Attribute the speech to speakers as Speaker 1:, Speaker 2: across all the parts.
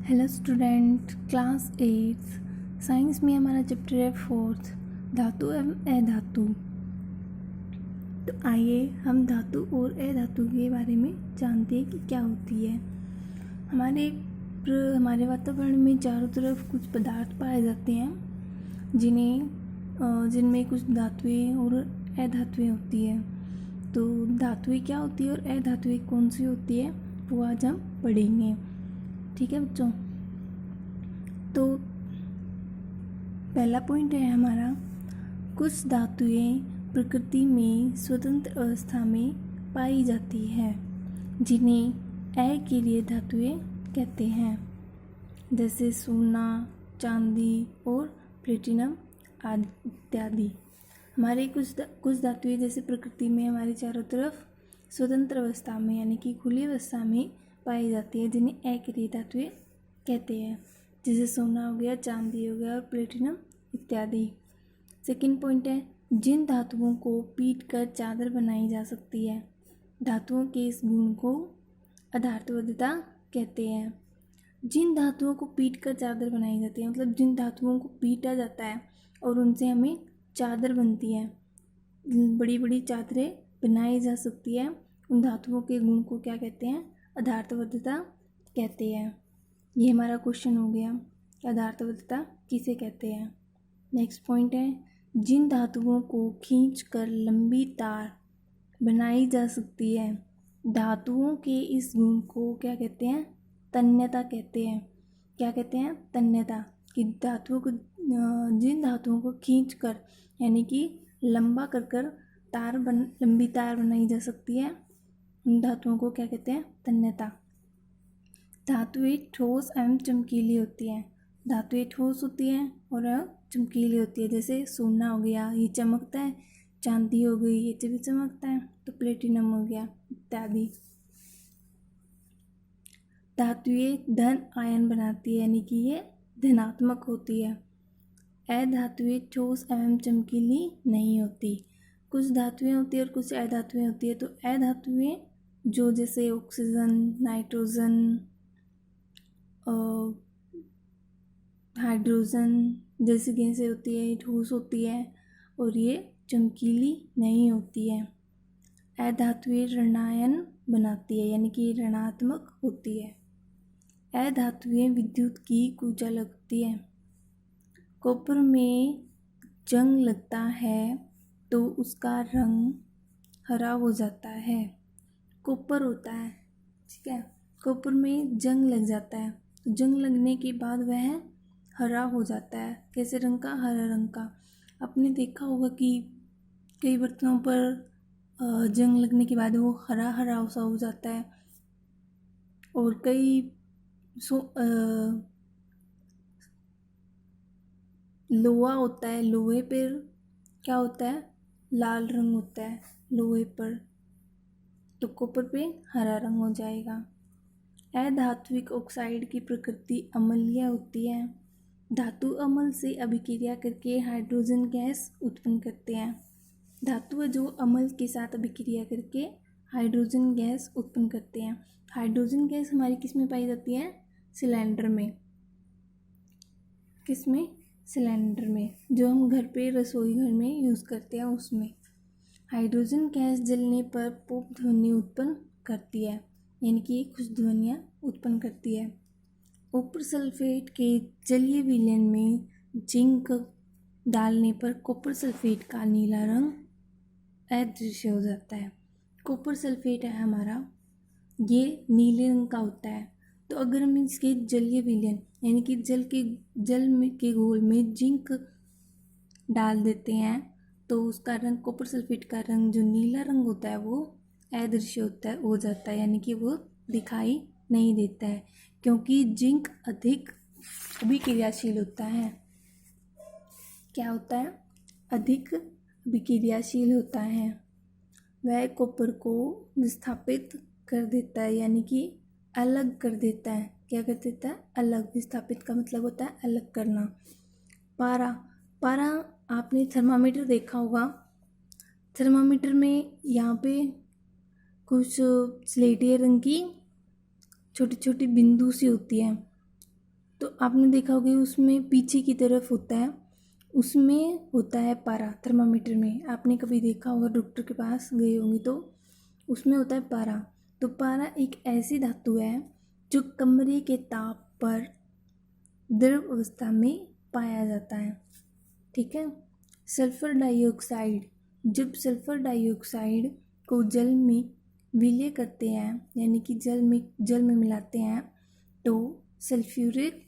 Speaker 1: Hello student, class 8 science में हमारा chapter है 4th धातु एवं अधातु। तो आइए हम धातु और अधातु के बारे में जानते हैं कि क्या होती है। हमारे वातावरण में चारों तरफ कुछ पदार्थ पाए जाते हैं जिनमें कुछ धातुएं और अधातुएं होती है। तो धातुएं क्या होती है और अधातुएं कौन सी होती है वो आज हम पढ़ेंगे। ठीक है बच्चों, तो पहला पॉइंट है हमारा, कुछ धातुएं प्रकृति में स्वतंत्र अवस्था में पाई जाती है जिन्हें अकेंद्रीय धातुएं कहते हैं, जैसे सोना, चांदी और प्लेटिनम इत्यादि। हमारे कुछ धातुएं जैसे प्रकृति में हमारे चारों तरफ स्वतंत्र अवस्था में यानी कि खुली अवस्था में पाई जाती है जिन्हें अकेंद्रीय धातुएं कहते हैं, जैसे सोना हो गया, चांदी हो गया और प्लेटिनम इत्यादि। सेकंड पॉइंट है, जिन धातुओं को पीट कर चादर बनाई जा सकती है, धातुओं के इस गुण को अधार्तवदता कहते हैं। जिन धातुओं को पीट कर चादर बनाई जाती है मतलब जिन धातुओं को पीटा जाता है और उनसे हमें चादर बनती है, बड़ी बड़ी चादरें बनाई जा सकती है, उन धातुओं के गुण को क्या कहते हैं? अधार्तवदता कहते हैं। ये हमारा क्वेश्चन हो गया, अधार्तवदता किसे कहते हैं। नेक्स्ट पॉइंट है, जिन धातुओं को खींचकर लंबी तार बनाई जा सकती है, धातुओं के इस गुण को क्या कहते हैं? तन्यता कहते हैं। क्या कहते हैं? तन्यता। कि जिन धातुओं को खींचकर यानी कि लंबा कर लंबी तार बनाई जा सकती है, उन धातुओं को क्या कहते हैं? तन्यता। धातुएं ठोस एवं चमकीली होती हैं। धातुएं ठोस होती हैं और चमकीली होती है, जैसे सोना हो गया, ये चमकता है, चांदी हो गई, ये भी चमकता है, तो प्लेटिनम हो गया इत्यादि। धातुएं धन आयन बनाती है यानी कि ये धनात्मक होती है। अधातुएं ठोस एवं चमकीली नहीं होती। कुछ धातुएं होती है और कुछ अधातुएं होती है। तो अधातुएं जो जैसे ऑक्सीजन, नाइट्रोजन, हाइड्रोजन जैसी गैसें होती है, ठोस होती है और ये चमकीली नहीं होती है। अधातुएं ऋणायन बनाती है यानी कि ऋणात्मक होती है। अधातुएं विद्युत की कुचालक होती है। कॉपर में जंग लगता है तो उसका रंग हरा हो जाता है। कॉपर होता है, ठीक है, कॉपर में जंग लग जाता है तो जंग लगने के बाद वह हरा हो जाता है। कैसे रंग का? हरा रंग का। आपने देखा होगा कि कई बर्तनों पर जंग लगने के बाद वो हरा हरा सा हो जाता है और कई लोहा होता है, लोहे पर क्या होता है? लाल रंग होता है लोहे पर, तो कॉपर पे हरा रंग हो जाएगा। अधात्विक ऑक्साइड की प्रकृति अम्लीय होती है। धातु अम्ल से अभिक्रिया करके हाइड्रोजन गैस उत्पन्न करते हैं। धातु जो अम्ल के साथ अभिक्रिया करके हाइड्रोजन गैस उत्पन्न करते हैं। हाइड्रोजन गैस हमारी किस में पाई जाती है? सिलेंडर में। किस में? सिलेंडर में, जो हम घर पे रसोई घर में यूज़ करते हैं उसमें। हाइड्रोजन गैस जलने पर पॉप ध्वनि उत्पन्न करती है यानी कि कुछ ध्वनियाँ उत्पन्न करती है। कॉपर सल्फेट के जलीय विलयन में जिंक डालने पर कॉपर सल्फेट का नीला रंग अदृश्य हो जाता है। कॉपर सल्फेट है हमारा, ये नीले रंग का होता है। तो अगर हम इसके जलीय विलयन यानी कि जल के घोल में जिंक डाल देते हैं तो उसका रंग, कॉपर सल्फेट का रंग जो नीला रंग होता है वो अदृश्य हो जाता है यानी कि वो दिखाई नहीं देता है, क्योंकि जिंक अधिक अभिक्रियाशील होता है। क्या होता है? अधिक अभिक्रियाशील होता है। वह कॉपर को विस्थापित कर देता है यानी कि अलग कर देता है। क्या कर देता है? अलग। विस्थापित का मतलब होता है अलग करना। पारा आपने थर्मामीटर देखा होगा। थर्मामीटर में यहाँ पे कुछ स्लेटी रंग की छोटी छोटी बिंदु सी होती है, तो आपने देखा होगा उसमें पीछे की तरफ होता है, उसमें होता है पारा। थर्मामीटर में आपने कभी देखा होगा, डॉक्टर के पास गए होंगे तो उसमें होता है पारा। तो पारा एक ऐसी धातु है जो कमरे के ताप पर द्रव अवस्था में पाया जाता है। ठीक है। सल्फर डाइऑक्साइड, जब सल्फर डाइऑक्साइड को जल में विलय करते हैं, यानी कि जल में मिलाते हैं, तो सल्फ्यूरिक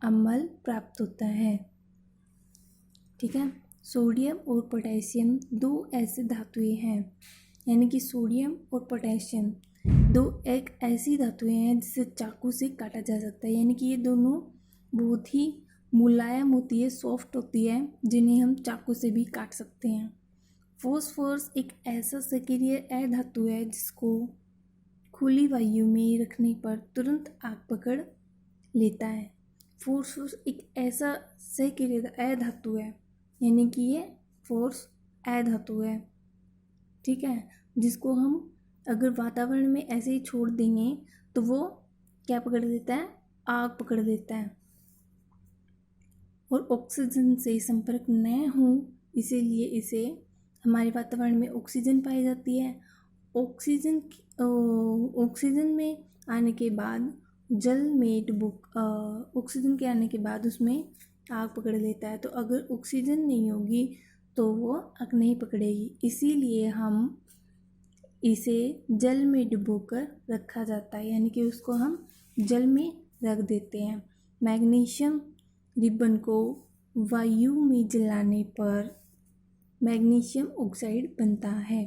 Speaker 1: अम्ल प्राप्त होता है। ठीक है। सोडियम और पोटेशियम दो ऐसे धातुएं हैं, यानी कि सोडियम और पोटेशियम दो एक ऐसी धातुएं हैं जिसे चाकू से काटा जा सकता है, यानी कि ये दोनों बहुत ही मुलायम होती है, सॉफ्ट होती है, जिन्हें हम चाकू से भी काट सकते हैं। फॉस्फोरस एक ऐसा सक्रिय अधातु है जिसको खुली वायु में रखने पर तुरंत आग पकड़ लेता है। फॉस्फोरस एक ऐसा सक्रिय अधातु है, यानी कि ये फोर्स अधातु है। ठीक है। जिसको हम अगर वातावरण में ऐसे ही छोड़ देंगे तो वो क्या पकड़ लेता है, आग पकड़ लेता है। और ऑक्सीजन से संपर्क न हो, इसीलिए इसे हमारे वातावरण में ऑक्सीजन पाई जाती है। ऑक्सीजन में आने के बाद जल में ऑक्सीजन के आने के बाद उसमें आग पकड़ लेता है। तो अगर ऑक्सीजन नहीं होगी तो वो आग नहीं पकड़ेगी, इसीलिए हम इसे जल में डुबोकर रखा जाता है, यानी कि उसको हम जल में रख देते हैं। मैग्नीशियम रिबन को वायु में जलाने पर मैग्नीशियम ऑक्साइड बनता है।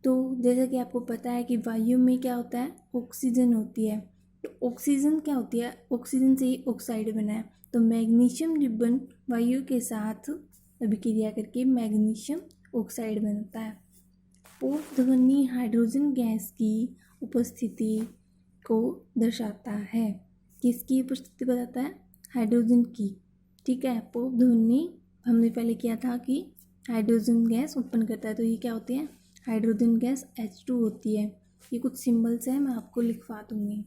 Speaker 1: तो जैसा कि आपको पता है कि वायु में क्या होता है, ऑक्सीजन होती है। तो ऑक्सीजन क्या होती है, ऑक्सीजन से ही ऑक्साइड बना है। तो मैग्नीशियम रिबन वायु के साथ अभिक्रिया करके मैग्नीशियम ऑक्साइड बनता है। पोप ध्वनि हाइड्रोजन गैस की उपस्थिति को दर्शाता है। किसकी उपस्थिति बताता है, हाइड्रोजन की। ठीक है। पोप ध्वनि हमने पहले किया था कि हाइड्रोजन गैस उत्पन्न करता है, तो ये क्या होती है, हाइड्रोजन गैस H2 होती है। ये कुछ सिंबल्स हैं, मैं आपको लिखवा दूंगी।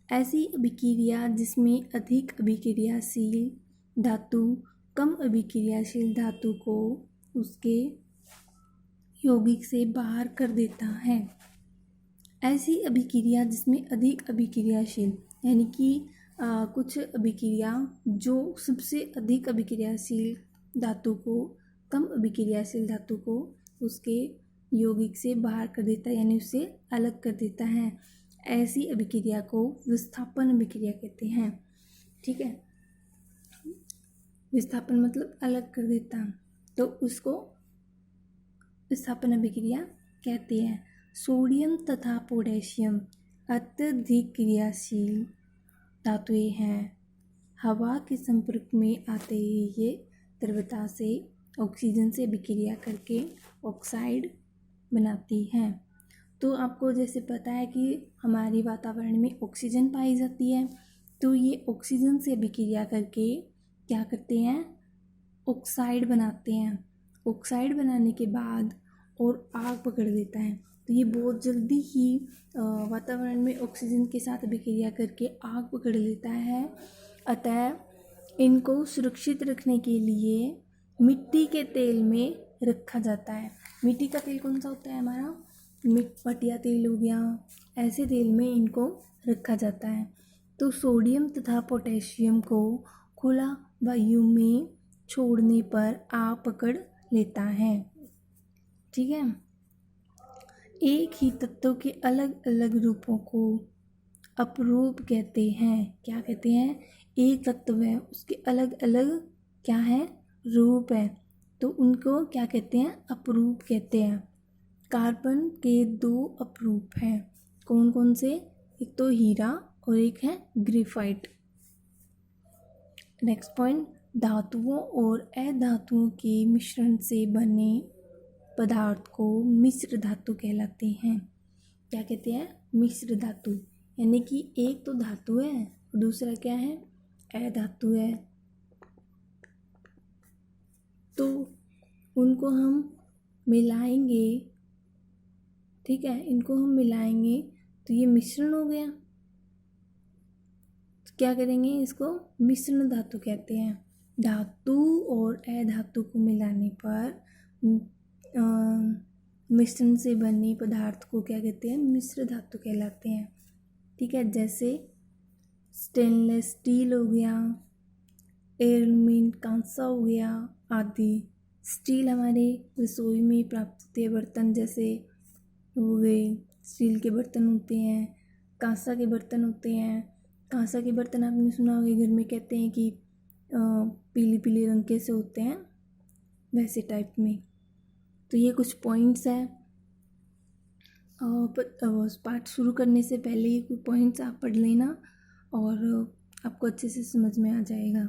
Speaker 1: ऐसी अभिक्रिया जिसमें अधिक अभिक्रियाशील धातु कम अभिक्रियाशील धातु को उसके यौगिक से बाहर कर देता है। ऐसी अभिक्रिया जिसमें अधिक अभिक्रियाशील, यानी कि कुछ अभिक्रिया जो सबसे अधिक अभिक्रियाशील धातु को कम अभिक्रियाशील धातु को उसके यौगिक से बाहर कर देता है, यानी उससे अलग कर देता है। ऐसी अभिक्रिया को विस्थापन अभिक्रिया कहते हैं। ठीक है। विस्थापन मतलब अलग कर देता, तो उसको विस्थापन अभिक्रिया कहते हैं। सोडियम तथा पोटेशियम अत्यधिक क्रियाशील धातुएं हैं। हवा के संपर्क में आते ही ये द्रवता से ऑक्सीजन से अभिक्रिया करके ऑक्साइड बनाती हैं। तो आपको जैसे पता है कि हमारे वातावरण में ऑक्सीजन पाई जाती है, तो ये ऑक्सीजन से अभिक्रिया करके क्या करते हैं, ऑक्साइड बनाते हैं। ऑक्साइड बनाने के बाद और आग पकड़ लेता है। तो ये बहुत जल्दी ही वातावरण में ऑक्सीजन के साथ अभिक्रिया करके आग पकड़ लेता है। अतः इनको सुरक्षित रखने के लिए मिट्टी के तेल में रखा जाता है। मिट्टी का तेल कौन सा होता है हमारा, मटिया तेल हो गया, ऐसे तेल में इनको रखा जाता है। तो सोडियम तथा पोटेशियम को खुला वायु में छोड़ने पर आग पकड़ लेता है। ठीक है। एक ही तत्व के अलग अलग रूपों को अपरूप कहते हैं। क्या कहते हैं, एक तत्व है उसके अलग अलग क्या है, रूप है, तो उनको क्या कहते हैं, अपरूप कहते हैं। कार्बन के दो अपरूप हैं, कौन कौन से, एक तो हीरा और एक है ग्रेफाइट। नेक्स्ट पॉइंट, धातुओं और अधातुओं के मिश्रण से बने पदार्थ को मिश्र धातु कहलाते हैं। क्या कहते हैं, मिश्र धातु, यानी कि एक तो धातु है और दूसरा क्या है, अधातु है। तो उनको हम मिलाएंगे, ठीक है, इनको हम मिलाएंगे तो ये मिश्रण हो गया। क्या करेंगे, इसको मिश्रण धातु कहते हैं। धातु और अधातु को मिलाने पर मिश्रण से बने पदार्थ को क्या कहते हैं, मिश्र धातु कहलाते हैं। ठीक है, जैसे स्टेनलेस स्टील हो गया, एल्यूमीनियम कांसा हो गया आदि। स्टील हमारे रसोई में प्राप्त होते हैं बर्तन, जैसे हो गए स्टील के बर्तन होते हैं, कांसा के बर्तन होते हैं। कांसा के बर्तन आपने सुना होगा, घर में कहते हैं कि पीली पीली रंग के से होते हैं, वैसे टाइप में। तो ये कुछ पॉइंट्स हैं। पाठ शुरू करने से पहले ये कुछ पॉइंट्स आप पढ़ लेना और आपको अच्छे से समझ में आ जाएगा।